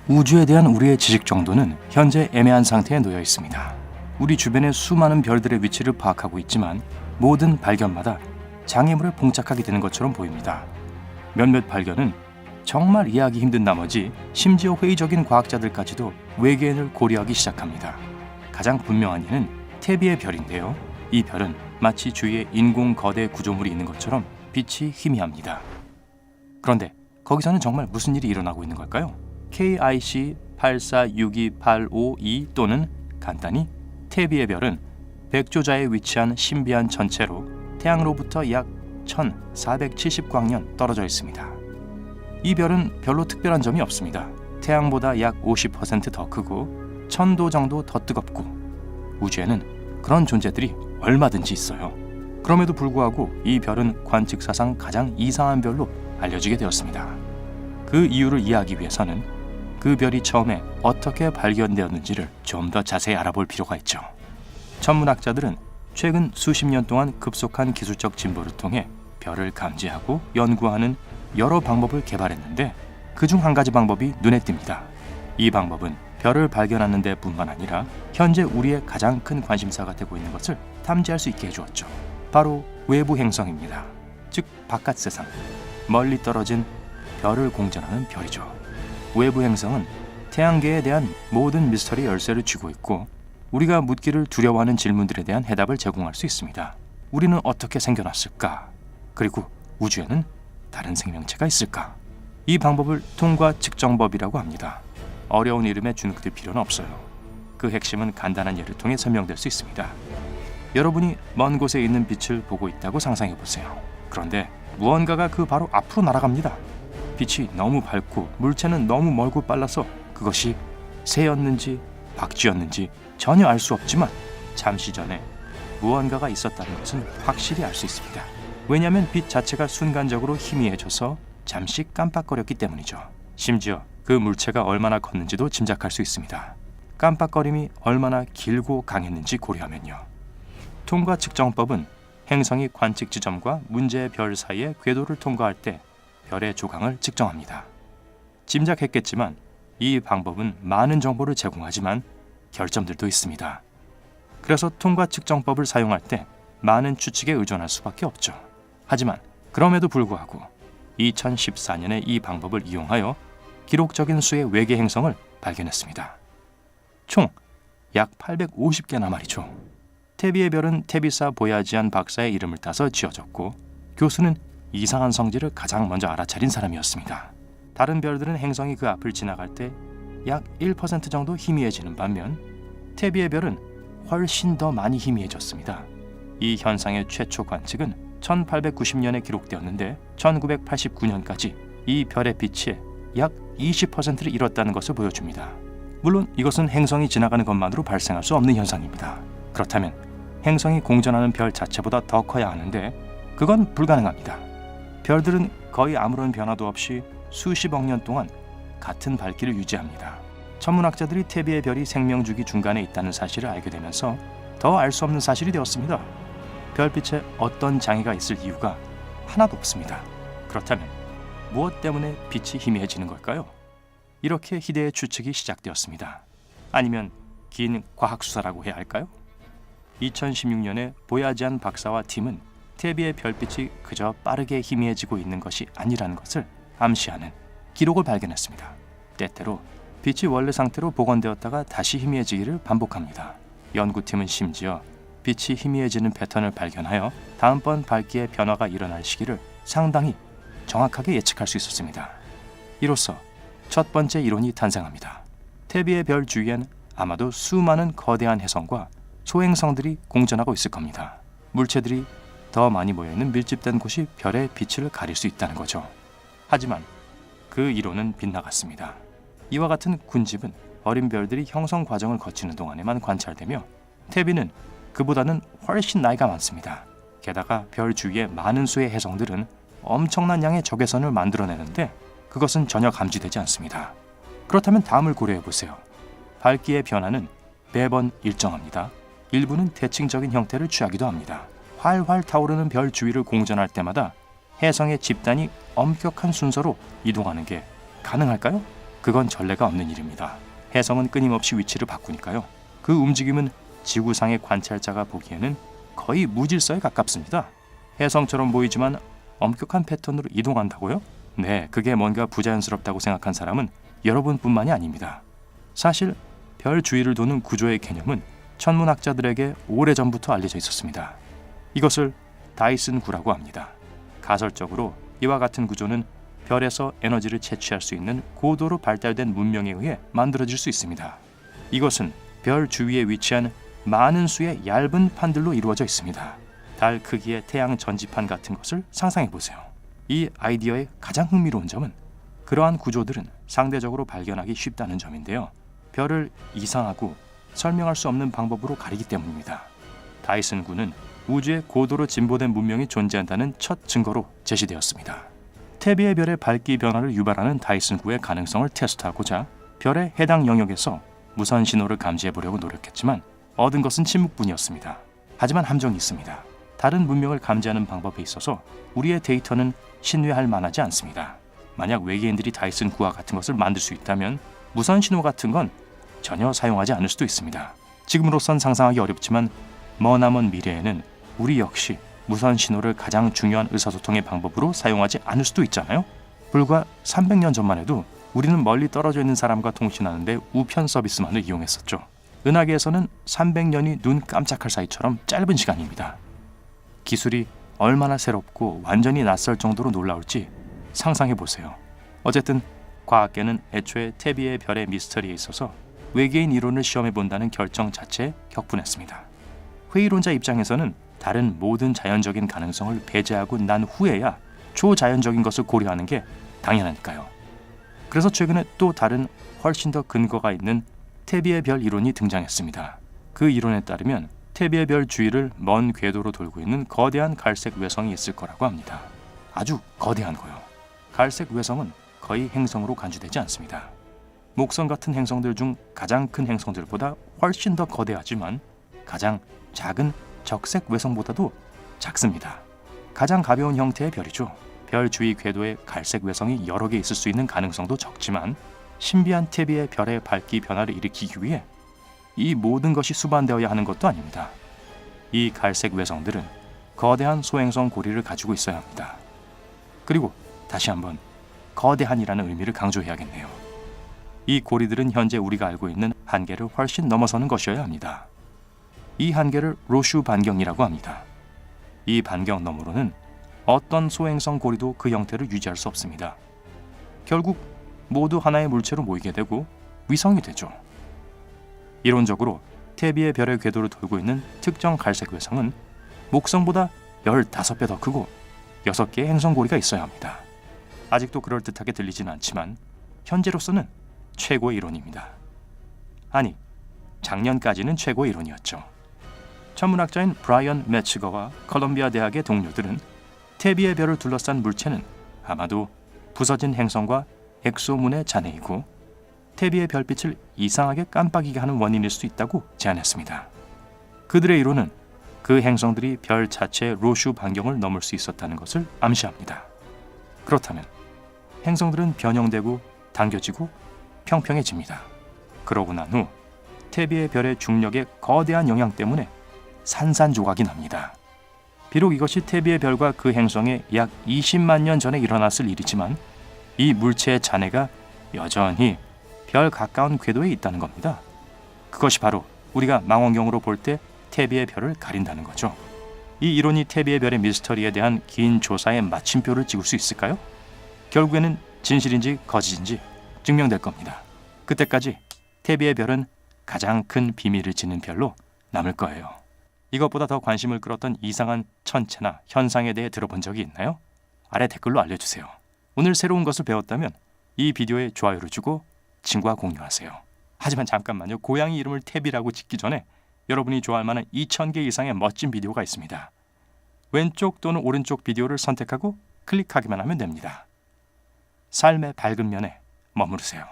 우주에 대한 우리의 지식 정도는 현재 애매한 상태에 놓여 있습니다. 우리 주변의 수많은 별들의 위치를 파악하고 있지만 모든 발견마다 장애물에 봉착하게 되는 것처럼 보입니다. 몇몇 발견은 정말 이해하기 힘든 나머지 심지어 회의적인 과학자들까지도 외계인을 고려하기 시작합니다. 가장 분명한 예는 태비의 별인데요. 이 별은 마치 주위에 인공 거대 구조물이 있는 것처럼 빛이 희미합니다. 그런데 거기서는 정말 무슨 일이 일어나고 있는 걸까요? KIC 8462852 또는 간단히 태비의 별은 백조자에 위치한 신비한 천체로 태양으로부터 약 1470광년 떨어져 있습니다. 이 별은 별로 특별한 점이 없습니다. 태양보다 약 50% 더 크고 1000도 정도 더 뜨겁고 우주에는 그런 존재들이 얼마든지 있어요. 그럼에도 불구하고 이 별은 관측사상 가장 이상한 별로 알려지게 되었습니다. 그 이유를 이해하기 위해서는 그 별이 처음에 어떻게 발견되었는지를 좀 더 자세히 알아볼 필요가 있죠. 천문학자들은 최근 수십 년 동안 급속한 기술적 진보를 통해 별을 감지하고 연구하는 여러 방법을 개발했는데 그중 한 가지 방법이 눈에 띕니다. 이 방법은 별을 발견하는 데 뿐만 아니라 현재 우리의 가장 큰 관심사가 되고 있는 것을 탐지할 수 있게 해주었죠. 바로 외부 행성입니다. 즉 바깥 세상, 멀리 떨어진 별을 공전하는 별이죠. 외부 행성은 태양계에 대한 모든 미스터리 열쇠를 쥐고 있고 우리가 묻기를 두려워하는 질문들에 대한 해답을 제공할 수 있습니다. 우리는 어떻게 생겨났을까? 그리고 우주에는 다른 생명체가 있을까? 이 방법을 통과 측정법이라고 합니다. 어려운 이름에 주눅들 필요는 없어요. 그 핵심은 간단한 예를 통해 설명될 수 있습니다. 여러분이 먼 곳에 있는 빛을 보고 있다고 상상해 보세요. 그런데 무언가가 그 바로 앞으로 날아갑니다. 빛이 너무 밝고 물체는 너무 멀고 빨라서 그것이 새였는지 박쥐였는지 전혀 알 수 없지만 잠시 전에 무언가가 있었다는 것은 확실히 알 수 있습니다. 왜냐하면 빛 자체가 순간적으로 희미해져서 잠시 깜빡거렸기 때문이죠. 심지어 그 물체가 얼마나 컸는지도 짐작할 수 있습니다. 깜빡거림이 얼마나 길고 강했는지 고려하면요. 통과 측정법은 행성이 관측 지점과 문제의 별 사이의 궤도를 통과할 때 별의 조각을 측정합니다. 짐작했겠지만 이 방법은 많은 정보를 제공하지만 결점들도 있습니다. 그래서 통과 측정법을 사용할 때 많은 추측에 의존할 수밖에 없죠. 하지만 그럼에도 불구하고 2014년에 이 방법을 이용하여 기록적인 수의 외계 행성을 발견했습니다. 총 약 850개나 말이죠. 태비의 별은 태비사 보야지안 박사의 이름을 따서 지어졌고 교수는 이상한 성질을 가장 먼저 알아차린 사람이었습니다. 다른 별들은 행성이 그 앞을 지나갈 때 약 1% 정도 희미해지는 반면 태비의 별은 훨씬 더 많이 희미해졌습니다. 이 현상의 최초 관측은 1890년에 기록되었는데 1989년까지 이 별의 빛이 약 20%를 잃었다는 것을 보여줍니다. 물론 이것은 행성이 지나가는 것만으로 발생할 수 없는 현상입니다. 그렇다면 행성이 공전하는 별 자체보다 더 커야 하는데 그건 불가능합니다. 별들은 거의 아무런 변화도 없이 수십억 년 동안 같은 밝기를 유지합니다. 천문학자들이 태비의 별이 생명주기 중간에 있다는 사실을 알게 되면서 더 알 수 없는 사실이 되었습니다. 별빛에 어떤 장애가 있을 이유가 하나도 없습니다. 그렇다면 무엇 때문에 빛이 희미해지는 걸까요? 이렇게 희대의 추측이 시작되었습니다. 아니면 긴 과학수사라고 해야 할까요? 2016년에 보야지안 박사와 팀은 태비의 별빛이 그저 빠르게 희미해지고 있는 것이 아니라는 것을 암시하는 기록을 발견했습니다. 때때로 빛이 원래 상태로 복원되었다가 다시 희미해지기를 반복합니다. 연구팀은 심지어 빛이 희미해지는 패턴을 발견하여 다음번 밝기의 변화가 일어날 시기를 상당히 정확하게 예측할 수 있었습니다. 이로써 첫 번째 이론이 탄생합니다. 태비의 별 주위엔 아마도 수많은 거대한 행성과 소행성들이 공전하고 있을 겁니다. 물체들이 더 많이 모여있는 밀집된 곳이 별의 빛을 가릴 수 있다는 거죠. 하지만 그 이론은 빗나갔습니다. 이와 같은 군집은 어린 별들이 형성 과정을 거치는 동안에만 관찰되며 태비는 그보다는 훨씬 나이가 많습니다. 게다가 별 주위의 많은 수의 행성들은 엄청난 양의 적외선을 만들어내는데 그것은 전혀 감지되지 않습니다. 그렇다면 다음을 고려해보세요. 밝기의 변화는 매번 일정합니다. 일부는 대칭적인 형태를 취하기도 합니다. 활활 타오르는 별 주위를 공전할 때마다 해성의 집단이 엄격한 순서로 이동하는 게 가능할까요? 그건 전례가 없는 일입니다. 혜성은 끊임없이 위치를 바꾸니까요. 그 움직임은 지구상의 관찰자가 보기에는 거의 무질서에 가깝습니다. 혜성처럼 보이지만 엄격한 패턴으로 이동한다고요? 네, 그게 뭔가 부자연스럽다고 생각한 사람은 여러분뿐만이 아닙니다. 사실 별 주위를 도는 구조의 개념은 천문학자들에게 오래전부터 알려져 있었습니다. 이것을 다이슨 구라고 합니다. 가설적으로 이와 같은 구조는 별에서 에너지를 채취할 수 있는 고도로 발달된 문명에 의해 만들어질 수 있습니다. 이것은 별 주위에 위치한 많은 수의 얇은 판들로 이루어져 있습니다. 달 크기의 태양 전지판 같은 것을 상상해 보세요. 이 아이디어의 가장 흥미로운 점은 그러한 구조들은 상대적으로 발견하기 쉽다는 점인데요. 별을 이상하고 설명할 수 없는 방법으로 가리기 때문입니다. 다이슨 구는 우주에 고도로 진보된 문명이 존재한다는 첫 증거로 제시되었습니다. 태비의 별의 밝기 변화를 유발하는 다이슨 구의 가능성을 테스트하고자 별의 해당 영역에서 무선 신호를 감지해 보려고 노력했지만 얻은 것은 침묵뿐이었습니다. 하지만 함정이 있습니다. 다른 문명을 감지하는 방법에 있어서 우리의 데이터는 신뢰할 만하지 않습니다. 만약 외계인들이 다이슨 구와 같은 것을 만들 수 있다면 무선 신호 같은 건 전혀 사용하지 않을 수도 있습니다. 지금으로선 상상하기 어렵지만 머나먼 미래에는 우리 역시 무선 신호를 가장 중요한 의사소통의 방법으로 사용하지 않을 수도 있잖아요. 불과 300년 전만 해도 우리는 멀리 떨어져 있는 사람과 통신하는데 우편 서비스만을 이용했었죠. 은하계에서는 300년이 눈 깜짝할 사이처럼 짧은 시간입니다. 기술이 얼마나 새롭고 완전히 낯설 정도로 놀라울지 상상해 보세요. 어쨌든 과학계는 애초에 태비의 별의 미스터리에 있어서 외계인 이론을 시험해 본다는 결정 자체에 격분했습니다. 회의론자 입장에서는 다른 모든 자연적인 가능성을 배제하고 난 후에야 초자연적인 것을 고려하는 게 당연하니까요. 그래서 최근에 또 다른 훨씬 더 근거가 있는 태비의 별 이론이 등장했습니다. 그 이론에 따르면 태비의 별 주위를 먼 궤도로 돌고 있는 거대한 갈색 외성이 있을 거라고 합니다. 아주 거대한 거요. 갈색 외성은 거의 행성으로 간주되지 않습니다. 목성 같은 행성들 중 가장 큰 행성들보다 훨씬 더 거대하지만 가장 작은 적색 외성보다도 작습니다. 가장 가벼운 형태의 별이죠. 별 주위 궤도에 갈색 외성이 여러 개 있을 수 있는 가능성도 적지만 신비한 태비의 별의 밝기 변화를 일으키기 위해 이 모든 것이 수반되어야 하는 것도 아닙니다. 이 갈색 외성들은 거대한 소행성 고리를 가지고 있어야 합니다. 그리고 다시 한번 거대한이라는 의미를 강조해야겠네요. 이 고리들은 현재 우리가 알고 있는 한계를 훨씬 넘어서는 것이어야 합니다. 이 한계를 로슈 반경이라고 합니다. 이 반경 너머로는 어떤 소행성 고리도 그 형태를 유지할 수 없습니다. 결국 모두 하나의 물체로 모이게 되고 위성이 되죠. 이론적으로 태비의 별의 궤도를 돌고 있는 특정 갈색 외성은 목성보다 15배 더 크고 6개의 행성 고리가 있어야 합니다. 아직도 그럴듯하게 들리지는 않지만 현재로서는 최고의 이론입니다. 아니, 작년까지는 최고의 이론이었죠. 천문학자인 브라이언 매츠거와 컬럼비아 대학의 동료들은 태비의 별을 둘러싼 물체는 아마도 부서진 행성과 엑소문의 잔해이고 태비의 별빛을 이상하게 깜빡이게 하는 원인일 수 있다고 제안했습니다. 그들의 이론은 그 행성들이 별 자체의 로슈 반경을 넘을 수 있었다는 것을 암시합니다. 그렇다면 행성들은 변형되고 당겨지고 평평해집니다. 그러고 난 후 태비의 별의 중력의 거대한 영향 때문에 산산조각이 납니다. 비록 이것이 태비의 별과 그 행성에 약 20만 년 전에 일어났을 일이지만 이 물체의 잔해가 여전히 별 가까운 궤도에 있다는 겁니다. 그것이 바로 우리가 망원경으로 볼 때 태비의 별을 가린다는 거죠. 이 이론이 태비의 별의 미스터리에 대한 긴 조사의 마침표를 찍을 수 있을까요? 결국에는 진실인지 거짓인지 증명될 겁니다. 그때까지 태비의 별은 가장 큰 비밀을 지닌 별로 남을 거예요. 이것보다 더 관심을 끌었던 이상한 천체나 현상에 대해 들어본 적이 있나요? 아래 댓글로 알려주세요. 오늘 새로운 것을 배웠다면 이 비디오에 좋아요를 주고 친구와 공유하세요. 하지만 잠깐만요. 고양이 이름을 태비라고 짓기 전에 여러분이 좋아할 만한 2000개 이상의 멋진 비디오가 있습니다. 왼쪽 또는 오른쪽 비디오를 선택하고 클릭하기만 하면 됩니다. 삶의 밝은 면에 머무르세요.